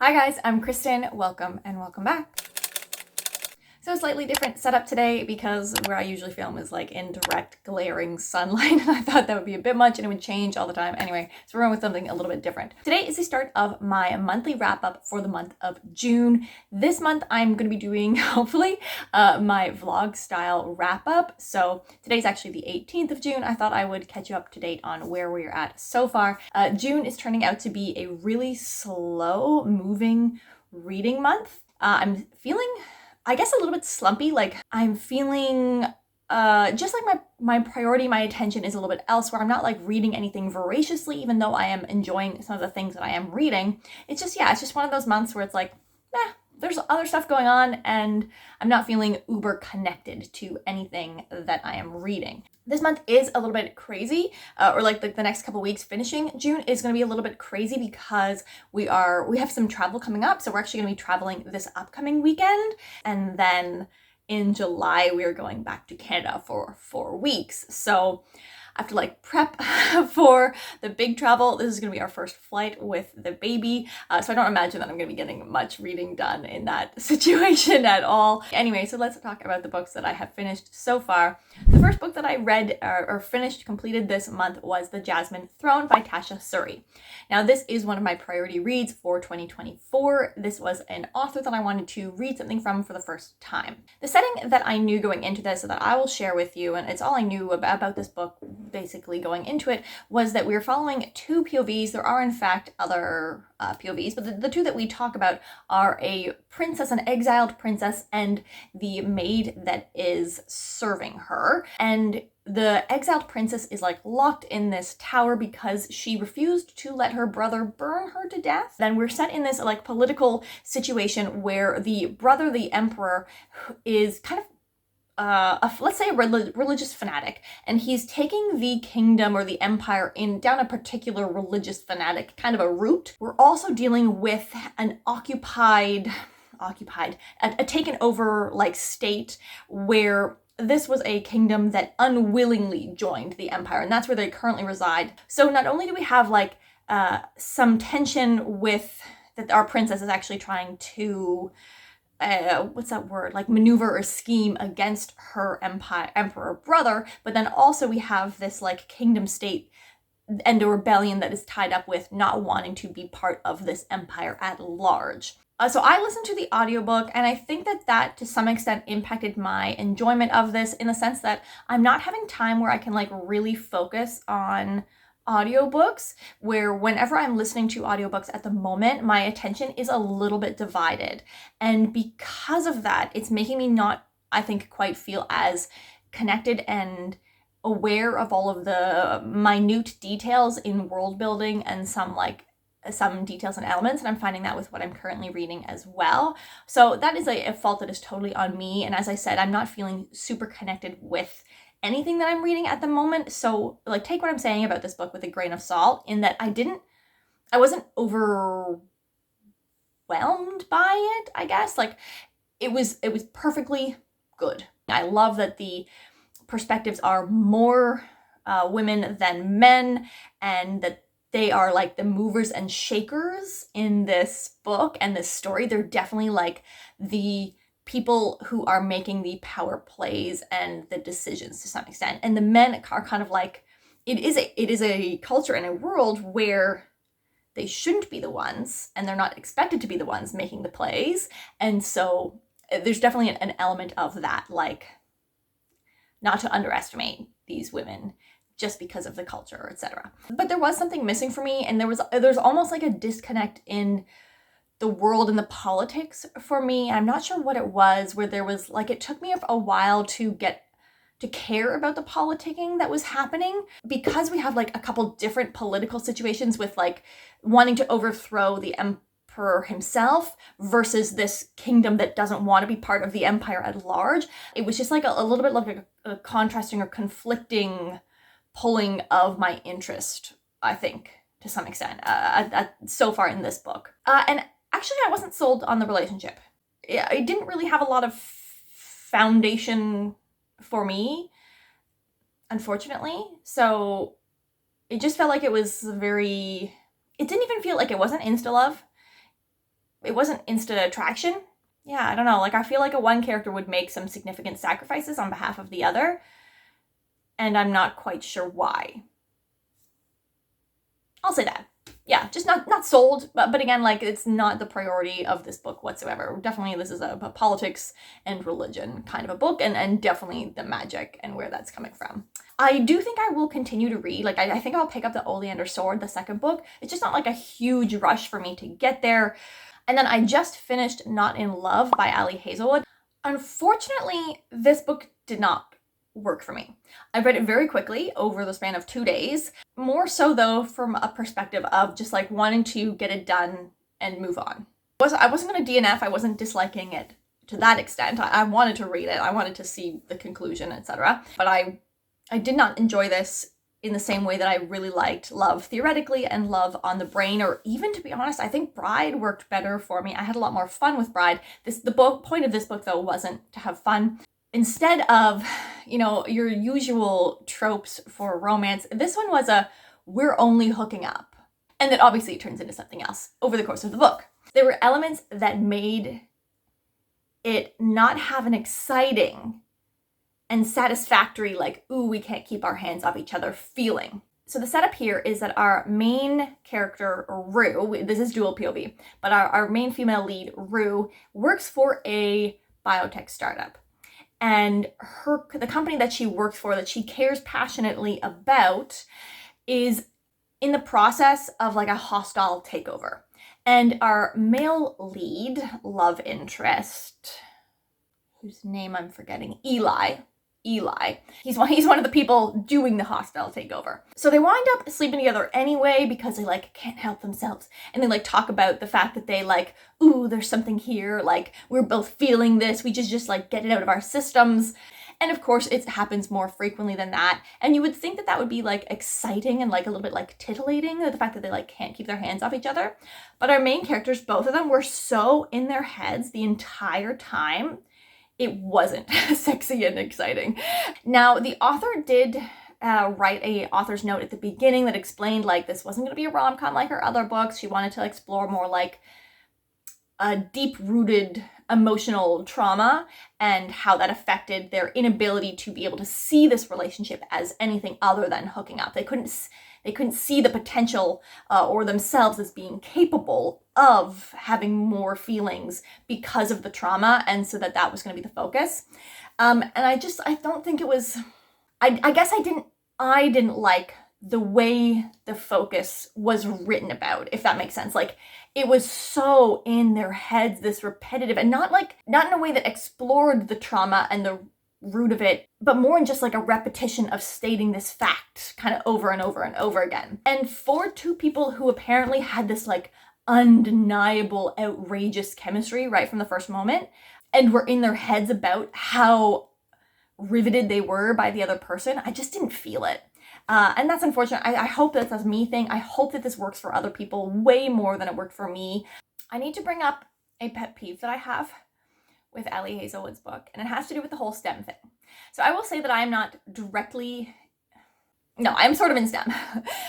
Hi guys, I'm Kristen. Welcome and welcome back. So a slightly different setup today because where I usually film is like in direct glaring sunlight, and I thought that would be a bit much and it would change all the time. Anyway, so we're going with something a little bit different. Today is the start of my monthly wrap up for the month of June. This month I'm going to be doing, hopefully, my vlog style wrap up. So today's actually the 18th of June. I thought I would catch you up to date on where we're at so far. June is turning out to be a really slow moving reading month. I'm feeling, I guess, a little bit slumpy. Like I'm feeling just like my priority, my attention is a little bit elsewhere. I'm not like reading anything voraciously, even though I am enjoying some of the things that I am reading. It's just, yeah, it's just one of those months where it's like, there's other stuff going on and I'm not feeling uber connected to anything that I am reading. This month is a little bit crazy, or like the next couple weeks finishing June is going to be a little bit crazy because we have some travel coming up. So we're actually going to be traveling this upcoming weekend, and then in July we are going back to Canada for 4 weeks. So I have to like prep for the big travel. This is going to be our first flight with the baby. So I don't imagine that I'm going to be getting much reading done in that situation at all. Anyway, so let's talk about the books that I have finished so far. The first book that I read or finished, completed this month was The Jasmine Throne by Tasha Suri. Now, this is one of my priority reads for 2024. This was an author that I wanted to read something from for the first time. The setting that I knew going into this, that I will share with you, and it's all I knew about this book basically going into it, was that we were following two POVs. There are in fact other POVs, but the two that we talk about are a princess, an exiled princess, and the maid that is serving her. And the exiled princess is like locked in this tower because she refused to let her brother burn her to death. Then we're set in this like political situation where the brother, the emperor, is kind of let's say a religious fanatic, and he's taking the kingdom or the empire down a particular religious fanatic kind of a route. We're also dealing with an a taken over like state where this was a kingdom that unwillingly joined the empire, and that's where they currently reside. So not only do we have like some tension with that our princess is actually trying to like maneuver or scheme against her emperor brother, but then also we have this like kingdom state and a rebellion that is tied up with not wanting to be part of this empire at large. So I listened to the audiobook, and I think that to some extent impacted my enjoyment of this, in the sense that I'm not having time where I can like really focus on audiobooks, where whenever I'm listening to audiobooks at the moment, my attention is a little bit divided. And because of that, it's making me not, I think, quite feel as connected and aware of all of the minute details in world building and some details and elements, and I'm finding that with what I'm currently reading as well. So that is a fault that is totally on me, and as I said, I'm not feeling super connected with anything that I'm reading at the moment. So like take what I'm saying about this book with a grain of salt, in that I wasn't overwhelmed by it, I guess. Like it was perfectly good. I love that the perspectives are more women than men, and that they are like the movers and shakers in this book and this story. They're definitely like the people who are making the power plays and the decisions to some extent. And the men are kind of like, it is a culture and a world where they shouldn't be the ones, and they're not expected to be the ones making the plays. And so there's definitely an element of that, like not to underestimate these women just because of the culture, etc. But there was something missing for me, and there's almost like a disconnect in the world and the politics for me. I'm not sure what it was, where there was like, it took me a while to get to care about the politicking that was happening, because we have like a couple different political situations with like wanting to overthrow the emperor himself versus this kingdom that doesn't want to be part of the empire at large. It was just like a little bit like a contrasting or conflicting pulling of my interest, I think, to some extent, so far in this book. And actually, I wasn't sold on the relationship. It didn't really have a lot of foundation for me, unfortunately. So it just felt like it was it didn't even feel like it wasn't insta-love. it wasn't instant attraction. Yeah, I don't know. Like, I feel like a one character would make some significant sacrifices on behalf of the other, and I'm not quite sure why. I'll say that. Yeah, just not sold, but again, like, it's not the priority of this book whatsoever. Definitely this is a politics and religion kind of a book, and definitely the magic and where that's coming from. I do think I will continue to read. Like, I think I'll pick up the Oleander Sword, the second book. It's just not like a huge rush for me to get there. And then I just finished Not in Love by Ali Hazelwood. Unfortunately, this book did not work for me. I read it very quickly over the span of 2 days. More so though from a perspective of just like wanting to get it done and move on. I wasn't going to DNF. I wasn't disliking it to that extent. I wanted to read it. I wanted to see the conclusion, etc. But I did not enjoy this in the same way that I really liked Love Theoretically and Love on the Brain, or even, to be honest, I think Bride worked better for me. I had a lot more fun with Bride. The point of this book, though, wasn't to have fun. Instead of, your usual tropes for romance, this one was we're only hooking up. And then obviously it turns into something else over the course of the book. There were elements that made it not have an exciting and satisfactory, like, ooh, we can't keep our hands off each other feeling. So the setup here is that our main character, Rue, this is dual POV, but our main female lead, Rue, works for a biotech startup. And the company that she works for, that she cares passionately about, is in the process of like a hostile takeover. And our male lead, love interest, whose name I'm forgetting, Eli. He's one of the people doing the hostile takeover. So they wind up sleeping together anyway because they like can't help themselves. And they like talk about the fact that they like, ooh, there's something here. Like, we're both feeling this. We just like get it out of our systems. And of course it happens more frequently than that. And you would think that that would be like exciting and like a little bit like titillating, the fact that they like can't keep their hands off each other. But our main characters, both of them, were so in their heads the entire time. It wasn't sexy and exciting. Now, the author did write a author's note at the beginning that explained like this wasn't going to be a rom-com like her other books. She wanted to explore more like a deep-rooted emotional trauma and how that affected their inability to be able to see this relationship as anything other than hooking up. They couldn't see the potential or themselves as being capable of having more feelings because of the trauma, and so that was going to be the focus. And I don't think it was. I guess I didn't like the way the focus was written about, if that makes sense. Like, it was so in their heads, this repetitive, and not in a way that explored the trauma and the root of it, but more in just like a repetition of stating this fact kind of over and over and over again. And for two people who apparently had this like undeniable, outrageous chemistry right from the first moment, and were in their heads about how riveted they were by the other person, I just didn't feel it. And that's unfortunate. I hope that's a me thing. I hope that this works for other people way more than it worked for me. I need to bring up a pet peeve that I have with Ali Hazelwood's book, and it has to do with the whole STEM thing. So I will say that I am not directly... No, I'm sort of in STEM.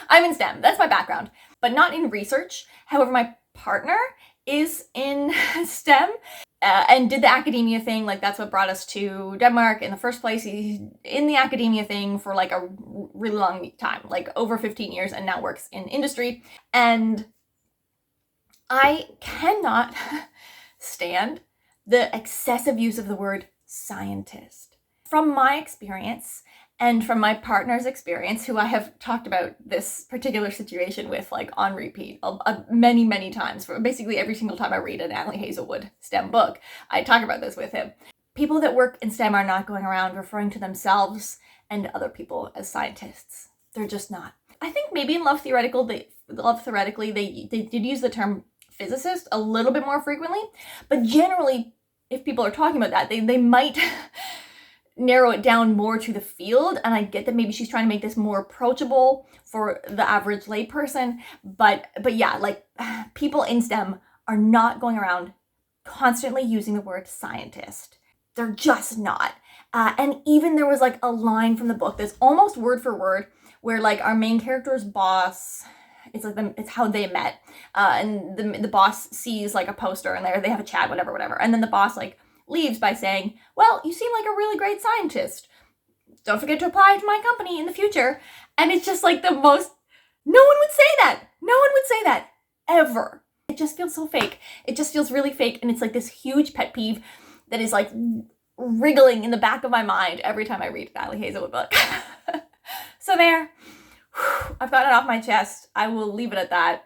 I'm in STEM. That's my background, but not in research. However, my partner is in STEM and did the academia thing. Like, that's what brought us to Denmark in the first place. He's in the academia thing for like a really long time, like over 15 years, and now works in industry. And I cannot stand the excessive use of the word scientist. From my experience, and from my partner's experience, who I have talked about this particular situation with like on repeat many, many times, for basically every single time I read an Ali Hazelwood STEM book, I talk about this with him. People that work in STEM are not going around referring to themselves and other people as scientists. They're just not. I think maybe in Love Theoretically, they did use the term physicist a little bit more frequently, but generally, if people are talking about that, they might narrow it down more to the field. And I get that maybe she's trying to make this more approachable for the average layperson, but yeah, like, people in STEM are not going around constantly using the word scientist. They're just not. And even there was like a line from the book that's almost word for word where like our main character's boss it's like it's how they met. And the boss sees like a poster and they have a chat, whatever. And then the boss like leaves by saying, well, you seem like a really great scientist. Don't forget to apply to my company in the future. And it's just like the most, no one would say that. No one would say that ever. It just feels so fake. It just feels really fake. And it's like this huge pet peeve that is like wriggling in the back of my mind every time I read an Ali Hazelwood book. So there, I've gotten it off my chest. I will leave it at that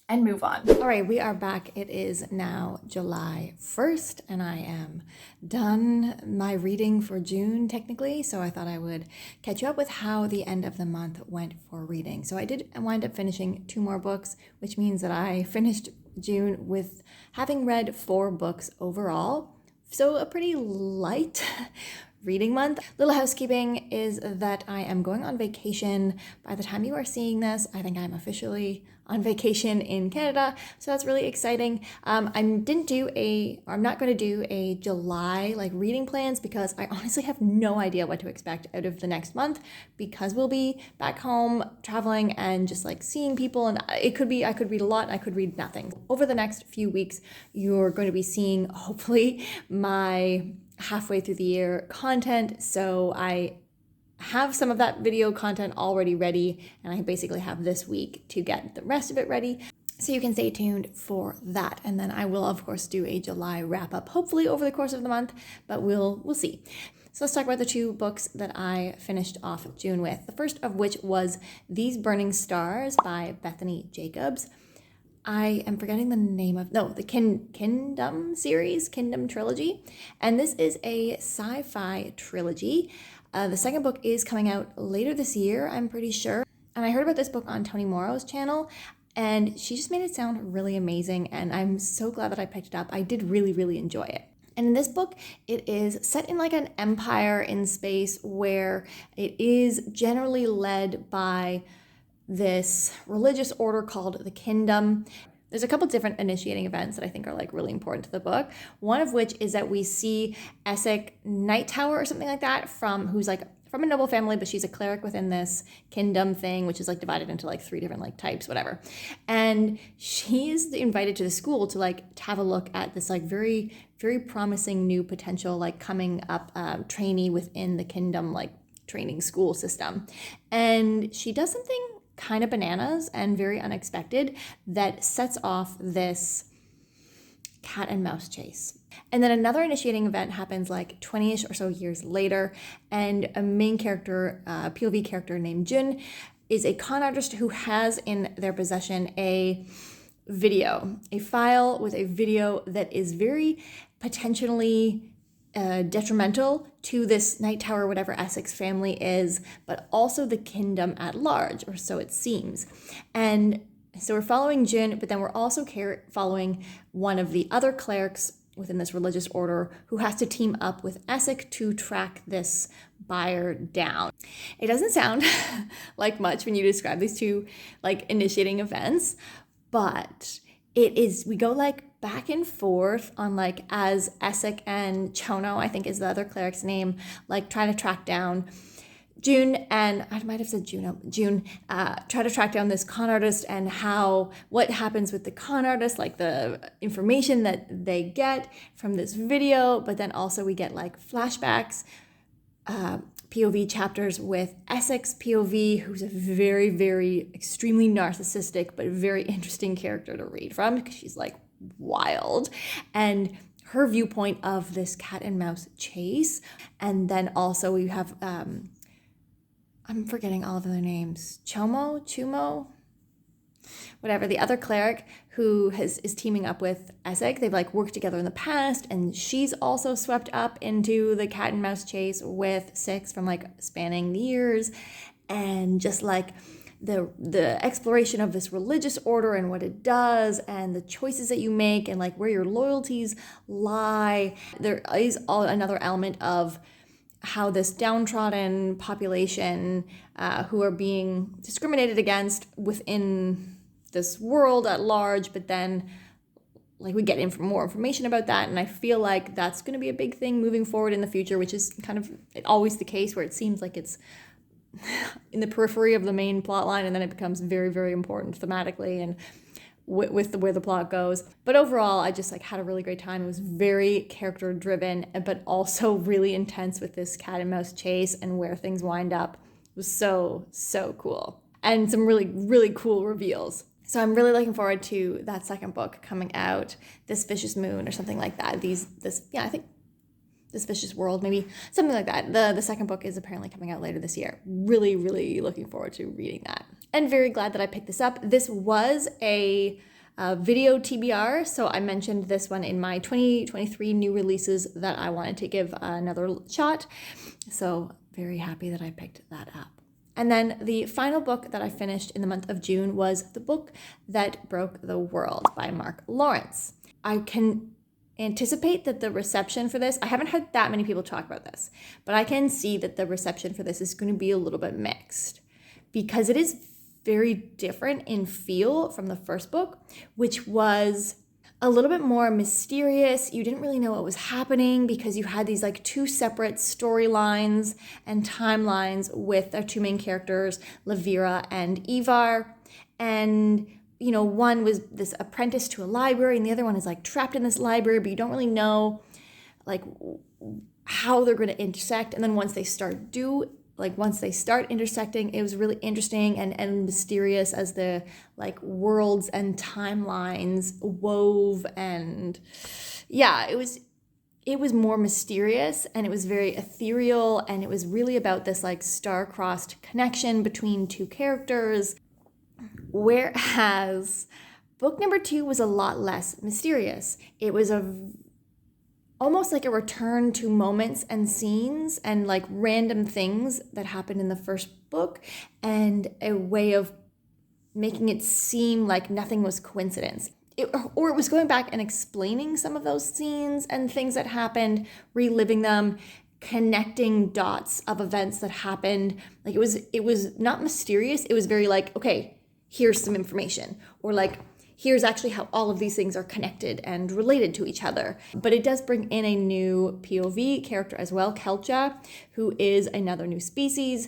and move on. All right, we are back. It is now July 1st, and I am done my reading for June, technically, so I thought I would catch you up with how the end of the month went for reading. So I did wind up finishing 2 more books, which means that I finished June with having read 4 books overall, so a pretty light reading month. Little housekeeping is that I am going on vacation. By the time you are seeing this, I think I'm officially on vacation in Canada, so that's really exciting. I'm not going to do a July like reading plans because I honestly have no idea what to expect out of the next month, because we'll be back home traveling and just like seeing people, and I could read a lot, I could read nothing. Over the next few weeks, you're going to be seeing hopefully my halfway through the year content, so I have some of that video content already ready, and I basically have this week to get the rest of it ready, so you can stay tuned for that. And then I will of course do a July wrap up, hopefully over the course of the month, but we'll see. So let's talk about the 2 books that I finished off June with. The first of which was These Burning Stars by Bethany Jacobs. I am forgetting the name of, the Kingdom series, Kingdom trilogy. And this is a sci-fi trilogy. The second book is coming out later this year, I'm pretty sure. And I heard about this book on Toni Morrow's channel, and she just made it sound really amazing. And I'm so glad that I picked it up. I did really, really enjoy it. And in this book, it is set in like an empire in space where it is generally led by this religious order called the Kingdom. There's a couple different initiating events that I think are like really important to the book. One of which is that we see Essex Nighttower or something like that, who's like from a noble family, but she's a cleric within this kingdom thing, which is like divided into like 3 different like types, whatever. And she is invited to the school to like to have a look at this like very, very promising new potential like coming up trainee within the kingdom like training school system. And she does something kind of bananas and very unexpected that sets off this cat and mouse chase. And then another initiating event happens like 20-ish or so years later, and a main character, POV character named Jun, is a con artist who has in their possession a file with a video that is very potentially detrimental to this Night Tower, whatever Essex family is, but also the kingdom at large, or so it seems. And so we're following Jin, but then we're also following one of the other clerics within this religious order who has to team up with Essex to track this buyer down. It doesn't sound like much when you describe these 2 like initiating events, but it is, we go like back and forth on like as Essex and Chono, I think is the other cleric's name, like trying to track down June, and I might have said June, try to track down this con artist and what happens with the con artist, like the information that they get from this video, but then also we get like flashbacks, POV chapters with Essex POV, who's a very, very extremely narcissistic, but very interesting character to read from because she's like wild, and her viewpoint of this cat and mouse chase. And then also we have, I'm forgetting all of their names, Chumo, whatever, the other cleric who is teaming up with Essex. They've like worked together in the past, and she's also swept up into the cat and mouse chase with Six from like spanning the years, and just like the exploration of this religious order and what it does and the choices that you make and like where your loyalties lie. There is another element of how this downtrodden population who are being discriminated against within this world at large, but then like we get more information about that, and I feel like that's going to be a big thing moving forward in the future, which is kind of always the case where it seems like it's in the periphery of the main plot line, and then it becomes very, very important thematically and with the where the plot goes. But overall, I just like had a really great time. It was very character driven, but also really intense with this cat and mouse chase and where things wind up. It was so cool, and some really, really cool reveals. So I'm really looking forward to that second book coming out, This Vicious Moon or something like that. I think This Vicious World, maybe something like that. The second book is apparently coming out later this year. Really, really looking forward to reading that. And very glad that I picked this up. This was a video TBR, so I mentioned this one in my 2023 new releases that I wanted to give another shot. So very happy that I picked that up. And then the final book that I finished in the month of June was The Book That Broke the World by Mark Lawrence. I can anticipate that the reception for this, I haven't heard that many people talk about this, but I can see that the reception for this is going to be a little bit mixed because it is very different in feel from the first book, which was a little bit more mysterious. You didn't really know what was happening because you had these like two separate storylines and timelines with our two main characters, Lavira and Ivar. And, you know, one was this apprentice to a library and the other one is like trapped in this library, but you don't really know like how they're going to intersect. And then once they start intersecting, it was really interesting and mysterious as the like worlds and timelines wove. And yeah, it was more mysterious and it was very ethereal, and it was really about this like star-crossed connection between two characters. Whereas book number 2 was a lot less mysterious. It was almost like a return to moments and scenes and like random things that happened in the first book, and a way of making it seem like nothing was coincidence. It was going back and explaining some of those scenes and things that happened, reliving them, connecting dots of events that happened. Like it was not mysterious. It was very like, okay, here's some information, or like, here's actually how all of these things are connected and related to each other. But it does bring in a new POV character as well, Kelcha, who is another new species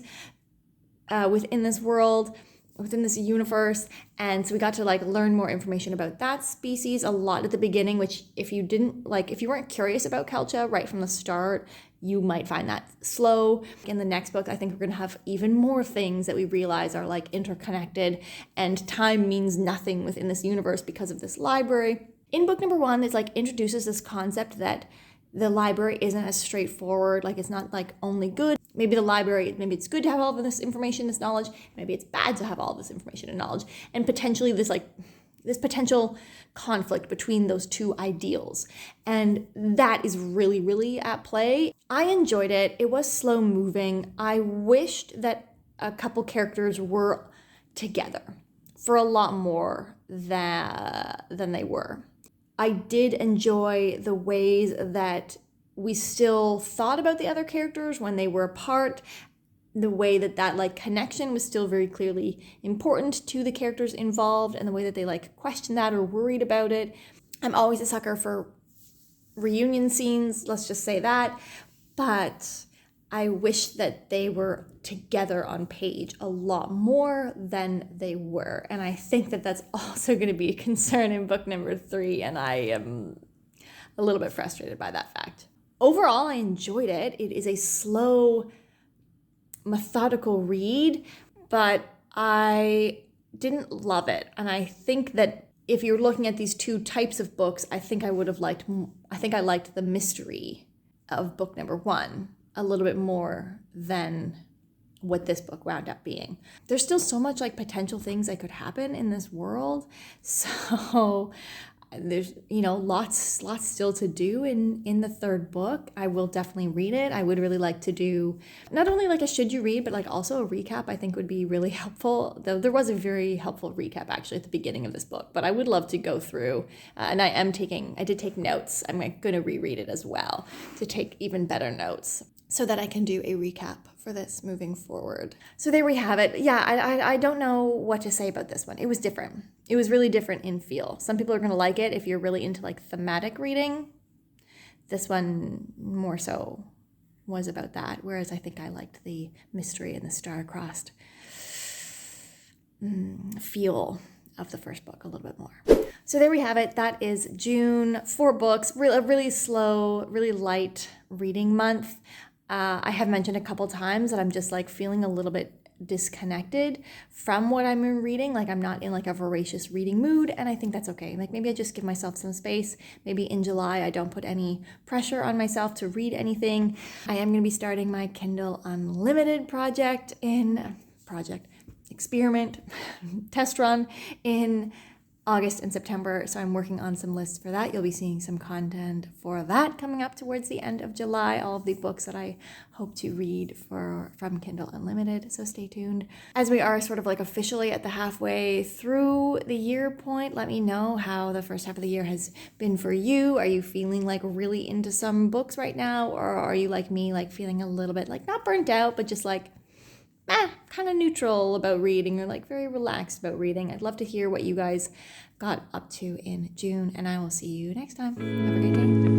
within this world, within this universe. And so we got to like learn more information about that species a lot at the beginning, which if you weren't curious about Kelcha right from the start, you might find that slow. In the next book, I think we're going to have even more things that we realize are like interconnected, and time means nothing within this universe because of this library. In book number 1, it's like introduces this concept that the library isn't as straightforward. Like it's not like only good. Maybe it's good to have all of this information, this knowledge. Maybe it's bad to have all this information and knowledge. And potentially this potential conflict between those two ideals. And that is really, really at play. I enjoyed it. It was slow moving. I wished that a couple characters were together for a lot more than they were. I did enjoy the ways that we still thought about the other characters when they were apart, the way that like connection was still very clearly important to the characters involved, and the way that they like questioned that or worried about it. I'm always a sucker for reunion scenes, let's just say that, but I wish that they were together on page a lot more than they were. And I think that that's also going to be a concern in book number 3, and I am a little bit frustrated by that fact. Overall, I enjoyed it. It is a slow, methodical read, but I didn't love it. And I think that if you're looking at these two types of books, I think I liked the mystery of book number 1 a little bit more than what this book wound up being. There's still so much like potential things that could happen in this world. So there's, lots still to do in the third book. I will definitely read it. I would really like to do not only like a should you read, but like also a recap. I think would be really helpful. Though there was a very helpful recap actually at the beginning of this book, but I would love to go through, and I did take notes. I'm going to reread it as well to take even better notes, so that I can do a recap for this moving forward. So there we have it. Yeah, I don't know what to say about this one. It was different. It was really different in feel. Some people are going to like it if you're really into like thematic reading. This one more so was about that, whereas I think I liked the mystery and the star-crossed feel of the first book a little bit more. So there we have it. That is June. 4 books, a really slow, really light reading month. I have mentioned a couple times that I'm just like feeling a little bit disconnected from what I'm reading. Like I'm not in like a voracious reading mood, and I think that's okay. Like maybe I just give myself some space. Maybe in July I don't put any pressure on myself to read anything. I am going to be starting my Kindle Unlimited experiment test run in August and September, so I'm working on some lists for that. You'll be seeing some content for that coming up towards the end of July, all of the books that I hope to read from Kindle Unlimited, so stay tuned. As we are sort of like officially at the halfway through the year point, let me know how the first half of the year has been for you. Are you feeling like really into some books right now, or are you like me, like feeling a little bit like not burnt out, but just like kind of neutral about reading, or like very relaxed about reading? I'd love to hear what you guys got up to in June, and I will see you next time. Have a great day.